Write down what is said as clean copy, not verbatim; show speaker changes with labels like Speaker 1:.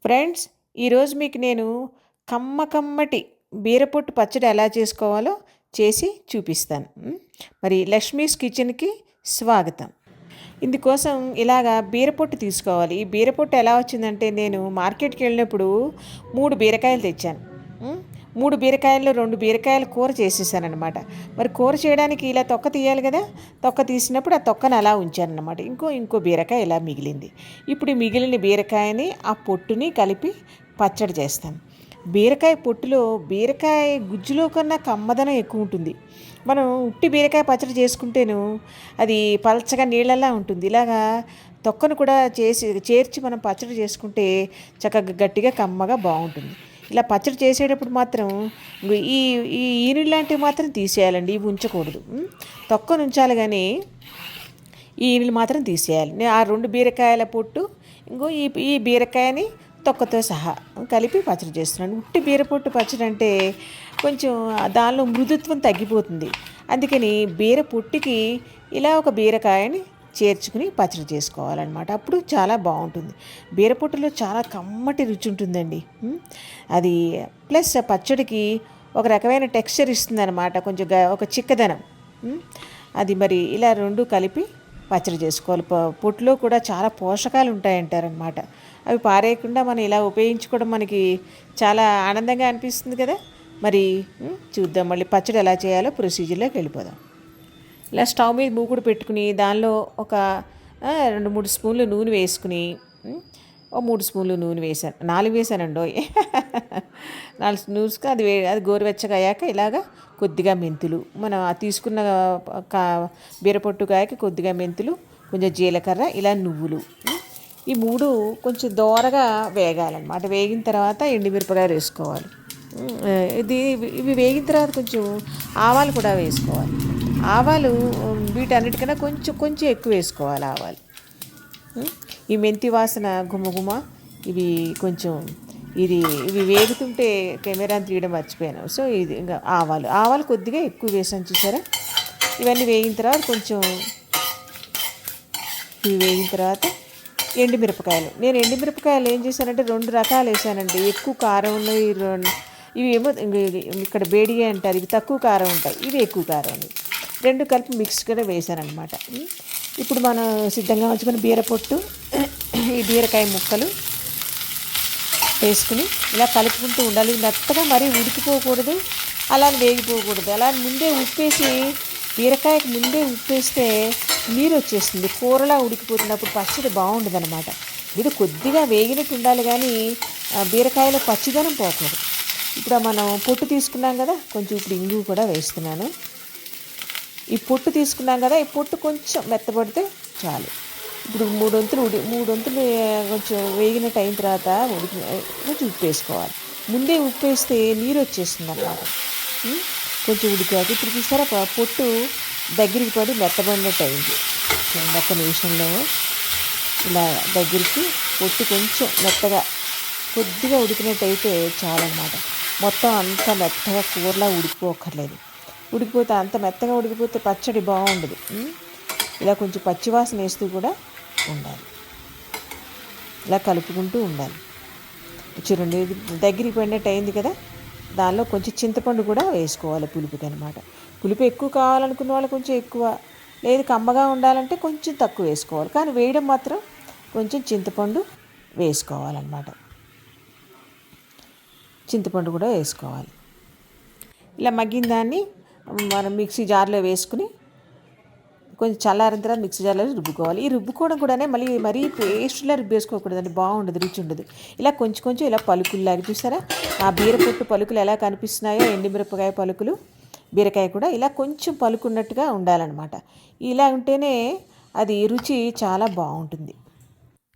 Speaker 1: Friends, ఈరోజు మీకు నేను కమ్మటి బీరపొట్టు పచ్చడి ఎలా చేసుకోవాలో చేసి చూపిస్తాను. మరి లక్ష్మీస్ కిచెన్కి స్వాగతం. ఇందుకోసం ఇలాగా బీరపొట్టు తీసుకోవాలి. ఈ బీరపొట్టు ఎలా వచ్చిందంటే, నేను మార్కెట్కి వెళ్ళినప్పుడు 3 బీరకాయలు తెచ్చాను. 3 బీరకాయల్లో 2 బీరకాయలు కూర చేసేసానమాట. మరి కూర చేయడానికి ఇలా తొక్క తీయాలి కదా, తొక్క తీసినప్పుడు ఆ తొక్కను అలా ఉంచానమాట. ఇంకో బీరకాయ ఇలా మిగిలింది. ఇప్పుడు ఈ మిగిలిన బీరకాయని ఆ పొట్టుని కలిపి పచ్చడి చేస్తాను. బీరకాయ పొట్టులో బీరకాయ గుజ్జులో కన్నా కమ్మదనం ఎక్కువ ఉంటుంది. మనం ఉట్టి బీరకాయ పచ్చడి చేసుకుంటేను అది పలచగా నీళ్ళలా ఉంటుంది. ఇలాగా తొక్కను కూడా చేర్చి మనం పచ్చడి చేసుకుంటే చక్కగా గట్టిగా కమ్మగా బాగుంటుంది. ఇలా పచ్చడి చేసేటప్పుడు మాత్రం ఈ ఈ ఈనులు లాంటివి మాత్రం తీసేయాలండి, ఇవి ఉంచకూడదు. తొక్కను ఉంచాలి కానీ ఈ ఈనులు మాత్రం తీసేయాలి. నేను ఆ 2 బీరకాయల పొట్టు ఈ బీరకాయని తొక్కతో సహా కలిపి పచ్చడి చేస్తున్నాను. ఉట్టి బీరపొట్టు పచ్చడి అంటే కొంచెం దానిలో మృదుత్వం తగ్గిపోతుంది. అందుకని బీర పొట్టుకి ఇలా ఒక బీరకాయని చేర్చుకుని పచ్చడి చేసుకోవాలన్నమాట. అప్పుడు చాలా బాగుంటుంది. బీరపొట్టులో చాలా కమ్మటి రుచి ఉంటుందండి. అది ప్లస్ పచ్చడికి ఒక రకమైన టెక్స్చర్ ఇస్తుంది అనమాట, కొంచెం ఒక చిక్కదనం. అది మరి ఇలా 2 కలిపి పచ్చడి చేసుకోవాలి. పొట్టులో కూడా చాలా పోషకాలు ఉంటాయంటారనమాట. అవి పారేయకుండా మనం ఇలా ఉపయోగించుకోవడం మనకి చాలా ఆనందంగా అనిపిస్తుంది కదా. మరి చూద్దాం మళ్ళీ పచ్చడి ఎలా చేయాలో ప్రొసీజర్లోకి వెళ్ళిపోదాం. ఇలా స్టవ్ మీద మూకుడు పెట్టుకుని దానిలో ఒక 2-3 స్పూన్లు నూనె వేసుకుని, 3 స్పూన్లు నూనె వేసాను, 4 వేసానండో 4 స్పూన్స్కి అది గోరువెచ్చగా అయ్యాక ఇలాగా కొద్దిగా మెంతులు, మనం తీసుకున్న బీరపొట్టుకాయకి కొద్దిగా మెంతులు, కొంచెం జీలకర్ర, ఇలా నువ్వులు, ఈ 3 కొంచెం దోరగా వేగాలన్నమాట. వేగిన తర్వాత ఎండుమిరపకాయలు వేసుకోవాలి. ఇవి వేగిన తర్వాత కొంచెం ఆవాలు కూడా వేసుకోవాలి. ఆవాలు వీటన్నిటికన్నా కొంచెం ఎక్కువ వేసుకోవాలి ఆవాలు. ఈ మెంతి వాసన గుమగుమ ఇవి కొంచెం ఇవి వేగుతుంటే కెమెరాని తీయడం మర్చిపోయాను. సో ఇది ఇంకా ఆవాలు కొద్దిగా ఎక్కువ వేసాను, చూసారా. ఇవన్నీ వేగిన తర్వాత ఇవి వేగిన తర్వాత నేను ఎండుమిరపకాయలు ఏం చేశానంటే 2 రకాలు వేసానండి. ఎక్కువ కారం ఉన్నవి ఇవి ఏమో ఇక్కడ బేడిగా అంటారు, ఇవి తక్కువ కారం ఉంటాయి, ఇవి ఎక్కువ కారం ఉన్నాయి. 2 కలిపి మిక్స్ కూడా వేసానమాట. ఇప్పుడు మనం సిద్ధంగా ఉంచుకుని బీరపొట్టు, ఈ బీరకాయ ముక్కలు వేసుకుని ఇలా కలుపుకుంటూ ఉండాలి. మెత్తగా మరీ ఉడికిపోకూడదు, అలా వేగిపోకూడదు. అలా ముందే ఉప్పేసి, బీరకాయకి ముందే ఉప్పేస్తే నీరు వచ్చేస్తుంది, కూరలా ఉడికిపోతున్నప్పుడు పచ్చడి బాగుండదు అనమాట. ఇది కొద్దిగా వేగినట్టు ఉండాలి కానీ బీరకాయలో పచ్చిదనం పోకూడదు. ఇప్పుడు మనం పొట్టు తీసుకున్నాం కదా, కొంచెం ఇప్పుడు ఇంగు కూడా వేస్తున్నాను. ఈ పొట్టు తీసుకున్నాం కదా, ఈ పొట్టు కొంచెం మెత్తపడితే చాలు. ఇప్పుడు 3 వంతులు కొంచెం వేగినట్టు అయిన తర్వాత కొంచెం ఉప్పు వేసుకోవాలి. ముందే ఉప్పు వేస్తే నీరు వచ్చేస్తుంది అన్నమాట. కొంచెం ఉడికాక ఇప్పుడు చూసారా పొట్టు దగ్గరికి పడి మెత్తబడినట్టు అయింది. ఒక్క నిమిషంలో ఇలా దగ్గరికి పొట్టు కొంచెం మెత్తగా కొద్దిగా ఉడికినట్టు అయితే చాలన్నమాట. మొత్తం అంత మెత్తగా కూరలా ఉడికిపోక్కర్లేదు. అంత మెత్తగా ఉడికిపోతే పచ్చడి బాగుండదు. ఇలా కొంచెం పచ్చివాసన వేస్తూ కూడా ఉండాలి, ఇలా కలుపుకుంటూ ఉండాలి. చూడండి దగ్గరికి పడినట్టు అయింది కదా. దానిలో కొంచెం చింతపండు కూడా వేసుకోవాలి పులుపుకి అనమాట. పులుపు ఎక్కువ కావాలనుకున్న వాళ్ళు కొంచెం ఎక్కువ, లేదు కమ్మగా ఉండాలంటే కొంచెం తక్కువ వేసుకోవాలి. కానీ వేయడం మాత్రం కొంచెం చింతపండు వేసుకోవాలన్నమాట. చింతపండు కూడా వేసుకోవాలి. ఇలా మగ్గిన దాన్ని మనం మిక్సీ జార్లో వేసుకుని కొంచెం చల్లారిన తర్వాత మిక్సీ జార్లో రుబ్బుకోవాలి. ఈ రుబ్బుకోవడం కూడా మరీ పేస్ట్లా రుబ్బేసుకోకూడదండి, బాగుండదు, రుచి ఉండదు. ఇలా కొంచెం ఇలా పలుకుల్లాగా, చూసారా ఆ బీరపొట్టు పలుకులు ఎలా కనిపిస్తున్నాయో, ఎండుమిరపకాయ పలుకులు, బీరకాయ కూడా ఇలా కొంచెం పలుకున్నట్టుగా ఉండాలన్నమాట. ఇలా ఉంటేనే అది రుచి చాలా బాగుంటుంది.